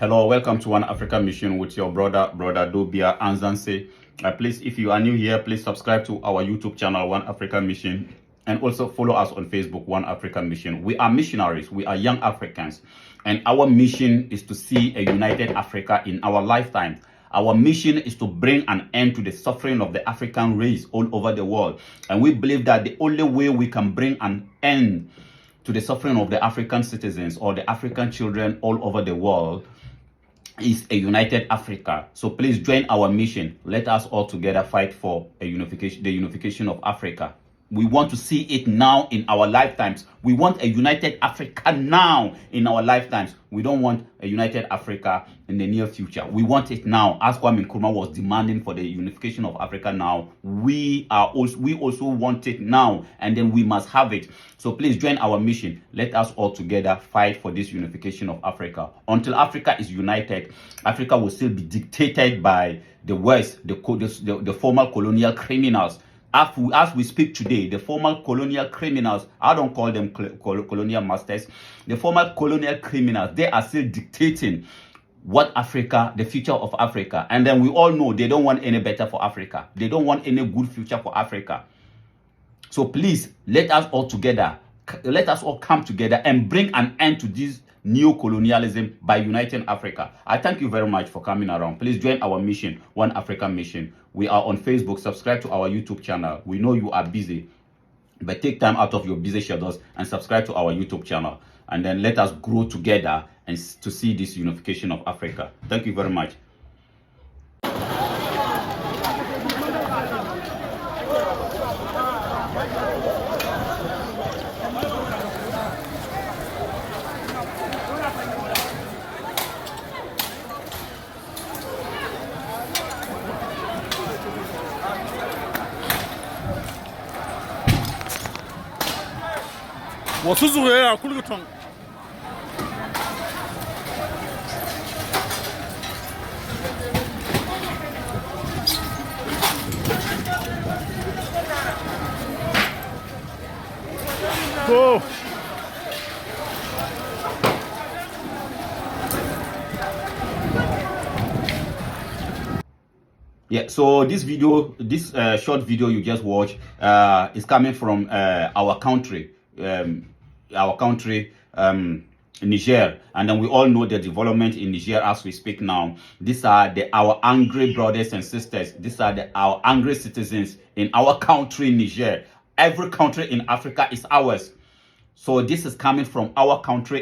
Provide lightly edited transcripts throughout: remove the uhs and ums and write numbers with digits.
Hello, welcome to One Africa Mission with your brother Dobia Anzanse. Please, if you are new here, please subscribe to our YouTube channel, One Africa Mission, and also follow us on Facebook, One Africa Mission. We are missionaries, we are young Africans, and our mission is to see a united Africa in our lifetime. Our mission is to bring an end to the suffering of the African race all over the world. And we believe that the only way we can bring an end to the suffering of the African citizens or the African children all over the world is a united Africa. So please join our mission. Let us all together fight for the unification of Africa. We want to see it now in our lifetimes. We want a united Africa now in our lifetimes. We don't want a united Africa in the near future. We want it now. As Kwame Nkrumah was demanding for the unification of Africa now, we also want it now, and then we must have it. So please join our mission. Let us all together fight for this unification of Africa. Until Africa is united, Africa will still be dictated by the West, the former colonial criminals. As we speak today, the former colonial criminals, I don't call them colonial masters, the former colonial criminals, they are still dictating what Africa, the future of Africa. And then we all know they don't want any better for Africa. They don't want any good future for Africa. So please, let us all come together and bring an end to this neo-colonialism by uniting Africa. I thank you very much for coming around. Please join our mission, One Africa Mission. We are on Facebook. Subscribe to our YouTube channel. We know you are busy, but take time out of your busy schedules and subscribe to our YouTube channel. And then let us grow together and to see this unification of Africa. Thank you very much. wasu zuwa ya kulgutan go. Yeah, so this video, this short video you just watched is coming from our country, Niger. And then we all know the development in Niger as we speak now. These are our angry brothers and sisters. These are our angry citizens in our country, Niger. Every country in Africa is ours. So this is coming from our country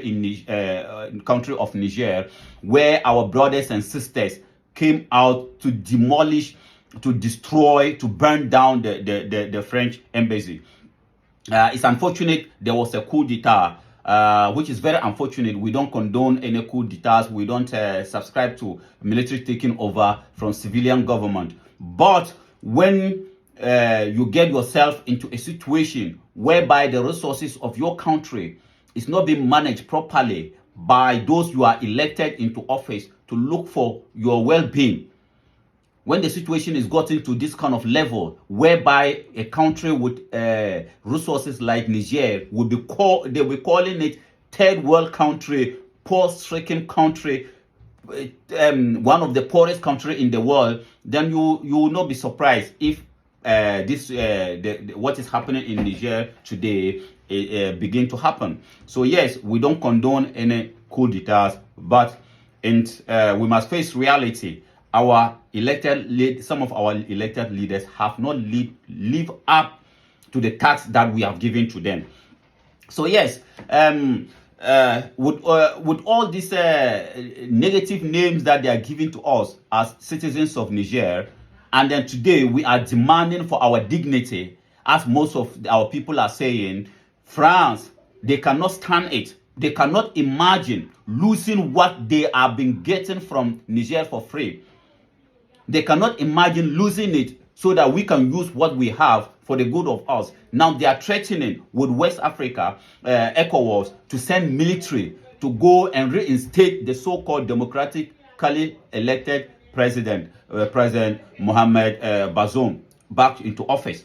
country of Niger, where our brothers and sisters came out to demolish, to destroy, to burn down the French embassy. It's unfortunate there was a coup d'etat, which is very unfortunate. We don't condone any coup d'etats. We don't subscribe to military taking over from civilian government. But when you get yourself into a situation whereby the resources of your country is not being managed properly by those you are elected into office to look for your well-being, when the situation is gotten to this kind of level whereby a country with resources like Niger will be calling it third world country, poor-stricken country, one of the poorest country in the world, then you will not be surprised if what is happening in Niger today begin to happen. So yes, we don't condone any coup d'etats, but we must face reality. Some of our elected leaders have not lived up to the task that we have given to them. So yes, with all these negative names that they are giving to us as citizens of Niger, and then today we are demanding for our dignity, as most of our people are saying, France, they cannot stand it. They cannot imagine losing what they have been getting from Niger for free. They cannot imagine losing it so that we can use what we have for the good of us. Now they are threatening with West Africa, ecowas, to send military to go and reinstate the so-called democratically elected President Mohamed Bazoum back into office.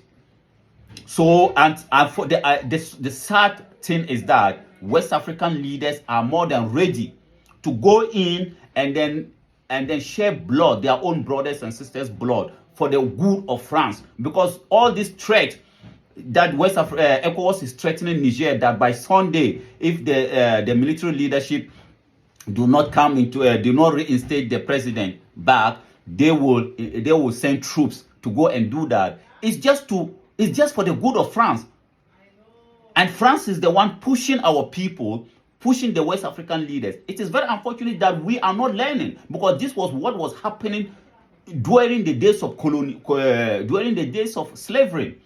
So, and for the sad thing is that West African leaders are more than ready to go in and then shed blood, their own brothers and sisters' blood, for the good of France. Because all this threat that ECOWAS is threatening Niger, that by Sunday, if the military leadership do not come into do not reinstate the president back, they will send troops to go and do that. It's just for the good of France. And France is the one pushing our people, pushing the West African leaders. It is very unfortunate that we are not learning, because this was what was happening during the days of during the days of slavery.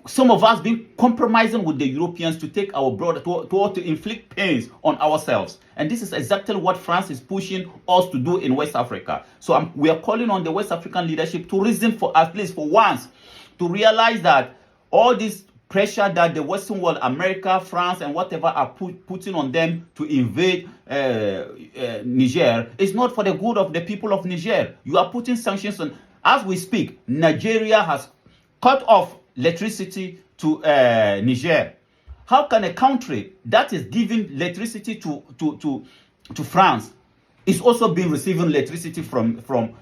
Some of us been compromising with the Europeans to take our brother to inflict pains on ourselves, and this is exactly what France is pushing us to do in West Africa. So we are calling on the West African leadership to reason, for at least for once, to realize that all this pressure that the Western world, America, France, and whatever are putting on them to invade Niger is not for the good of the people of Niger. You are putting sanctions on. As we speak, Nigeria has cut off electricity to Niger. How can a country that is giving electricity to France is also being receiving electricity from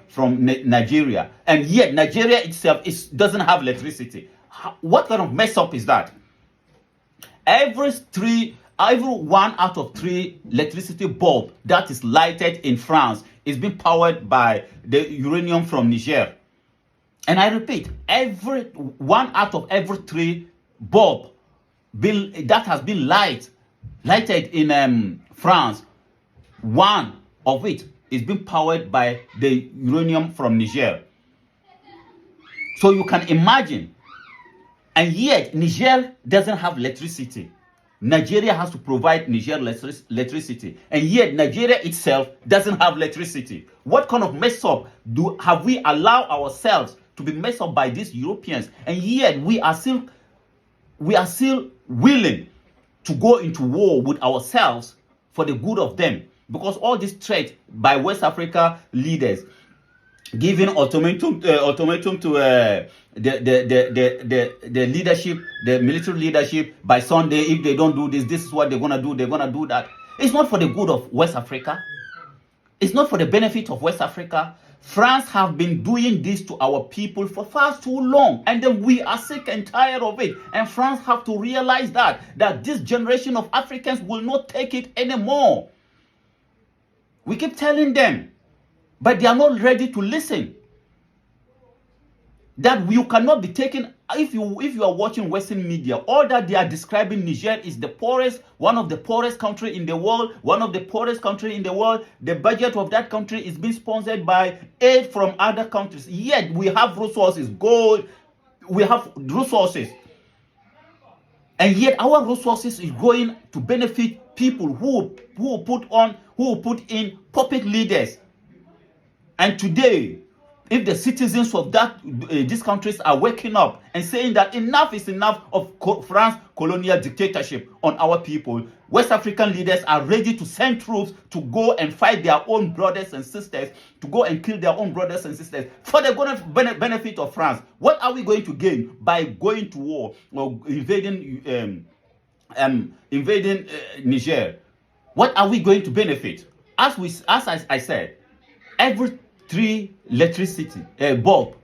Nigeria, and yet Nigeria itself doesn't have electricity? What kind of mess up is that? Every one out of three electricity bulb that is lighted in France is being powered by the uranium from Niger. And I repeat, every one out of every three bulb that has been lighted in France, one of it is being powered by the uranium from Niger. So you can imagine. And yet, Niger doesn't have electricity. Nigeria has to provide Niger electricity. And yet, Nigeria itself doesn't have electricity. What kind of mess up have we allowed ourselves to be messed up by these Europeans? And yet, we are still willing to go into war with ourselves for the good of them. Because all this threat by West Africa leaders, giving ultimatum to the leadership, the military leadership, by Sunday, if they don't do this is what they're gonna do. They're gonna do that. It's not for the good of West Africa. It's not for the benefit of West Africa. France have been doing this to our people for far too long, and then we are sick and tired of it. And France have to realize that this generation of Africans will not take it anymore. We keep telling them, but they are not ready to listen. That you cannot be taken. If you are watching Western media, all that they are describing Niger is the poorest, one of the poorest country in the world, one of the poorest country in the world. The budget of that country is being sponsored by aid from other countries. Yet we have resources, gold, we have resources, and yet our resources is going to benefit people who put in puppet leaders. And today, if the citizens of these countries are waking up and saying that enough is enough of France colonial dictatorship on our people, West African leaders are ready to send troops to go and fight their own brothers and sisters, to go and kill their own brothers and sisters for the benefit of France. What are we going to gain by going to war or invading Niger? What are we going to benefit? As I said, every three electricity bulb,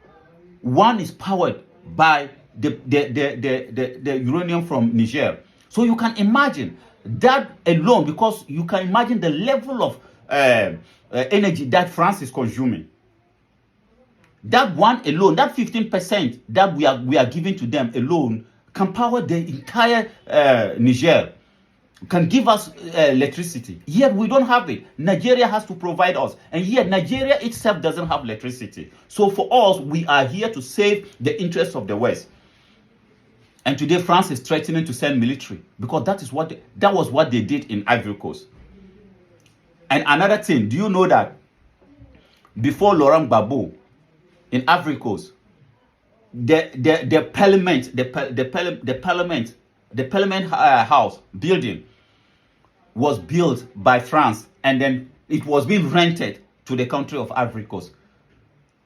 one is powered by the uranium from Niger. So you can imagine that alone, because you can imagine the level of energy that France is consuming. That one alone, that 15% that we are giving to them alone, can power the entire Niger, can give us electricity. Yet we don't have it. Nigeria has to provide us, and yet Nigeria itself doesn't have electricity. So for us, we are here to save the interests of the West. And today France is threatening to send military, because that was what they did in Ivory Coast. And another thing, do you know that before Laurent Gbagbo in Ivory Coast, the parliament house building was built by France, and then it was being rented to the country of Ivory Coast.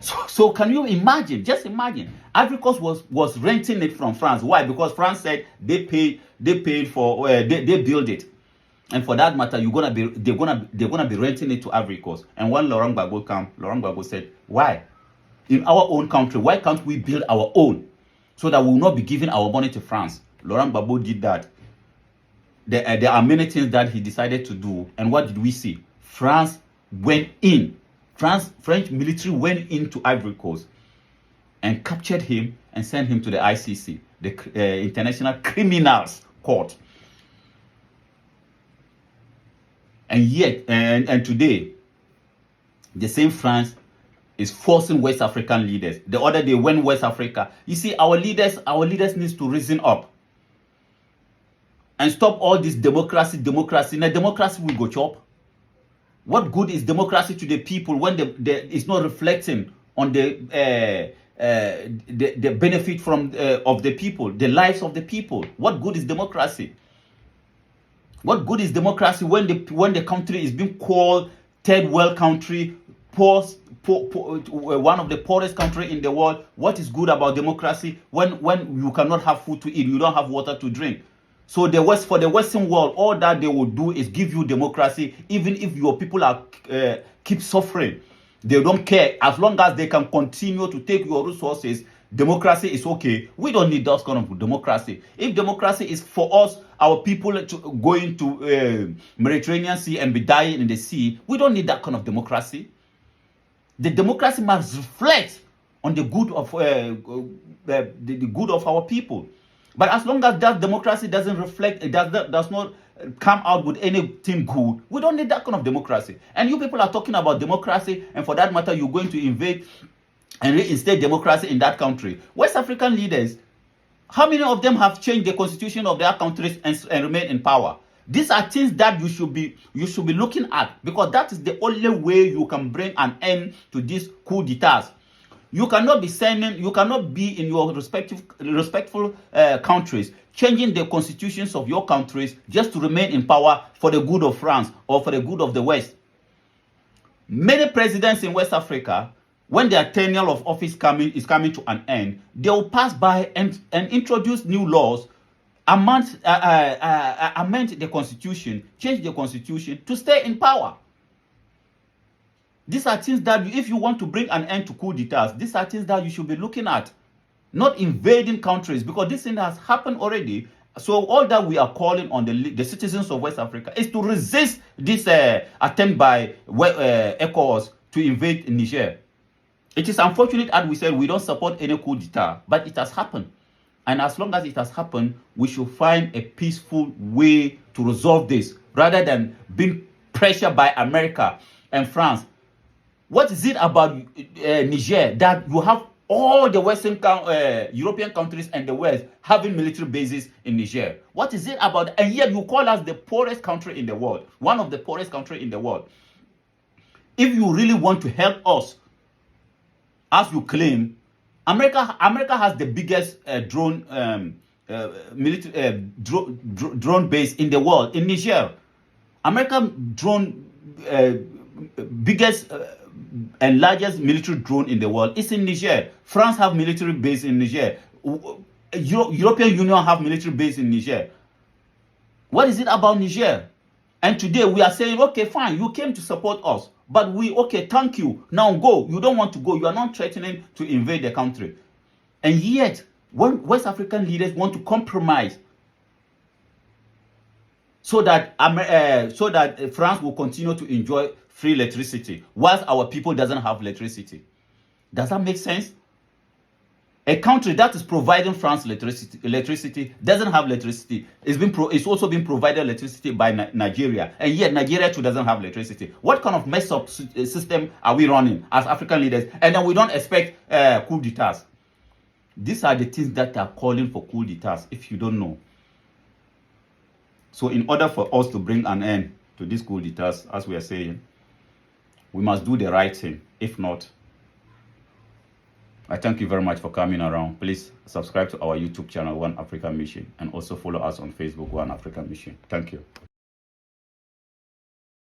So can you imagine? Just imagine. Ivory Coast was renting it from France. Why? Because France said they paid for they built it. And for that matter, they're gonna be renting it to Ivory Coast. And when Laurent Gbagbo came, Laurent Gbagbo said, why? In our own country, why can't we build our own so that we will not be giving our money to France? Laurent Gbagbo did that. There are many things that he decided to do. And what did we see? France went in. French military went into Ivory Coast and captured him and sent him to the ICC, the International Criminals Court. And yet, and today, the same France is forcing West African leaders. The other day, when West Africa, you see, our leaders needs to reason up and stop all this democracy. Now, democracy will go chop. What good is democracy to the people when it's not reflecting on the benefit from of the people, the lives of the people? What good is democracy? What good is democracy when the country is being called third world country, one of the poorest country in the world? What is good about democracy when you cannot have food to eat, you don't have water to drink? So for the Western world, all that they will do is give you democracy, even if your people are keep suffering. They don't care. As long as they can continue to take your resources, democracy is okay. We don't need that kind of democracy. If democracy is for us, our people to go into Mediterranean Sea and be dying in the sea, we don't need that kind of democracy. The democracy must reflect on the good of the good of our people. But as long as that democracy doesn't reflect, it does not come out with anything good, we don't need that kind of democracy. And you people are talking about democracy, and for that matter, you're going to invade and reinstate democracy in that country. West African leaders, how many of them have changed the constitution of their countries and remain in power? These are things that you should be looking at, because that is the only way you can bring an end to these coup d'etats. You cannot be in your respectful countries changing the constitutions of your countries just to remain in power for the good of France or for the good of the West. Many presidents in West Africa, when their tenure of office is coming to an end, they will pass by and introduce new laws, amend the constitution, change the constitution to stay in power. These are things that if you want to bring an end to coup d'etats, these are things that you should be looking at, not invading countries, because this thing has happened already. So all that we are calling on the citizens of West Africa is to resist this attempt by ecowas to invade Niger. It is unfortunate, as we said, we don't support any coup d'etat, but it has happened. And as long as it has happened, we should find a peaceful way to resolve this, rather than being pressured by America and France. What is it about Niger that you have all the Western European countries and the West having military bases in Niger? What is it about? And yet you call us the poorest country in the world, one of the poorest countries in the world. If you really want to help us, as you claim, America has the biggest drone base in the world in Niger. American drone biggest and largest military drone in the world is in Niger. France have military base in Niger. European Union have military base in Niger. What is it about Niger? And today we are saying, okay, fine, you came to support us, but okay, thank you. Now go. You don't want to go. You are not threatening to invade the country. And yet, when West African leaders want to compromise so that France will continue to enjoy free electricity, whilst our people doesn't have electricity. Does that make sense? A country that is providing France electricity doesn't have electricity. It's also been provided electricity by Nigeria, and yet Nigeria too doesn't have electricity. What kind of messed up system are we running as African leaders? And then we don't expect coup d'etats. These are the things that are calling for coup d'etats, if you don't know. So in order for us to bring an end to these coup d'etats, as we are saying, we must do the right thing. If not, I thank you very much for coming around. Please subscribe to our YouTube channel, One African Mission, and also follow us on Facebook, One African Mission. Thank you.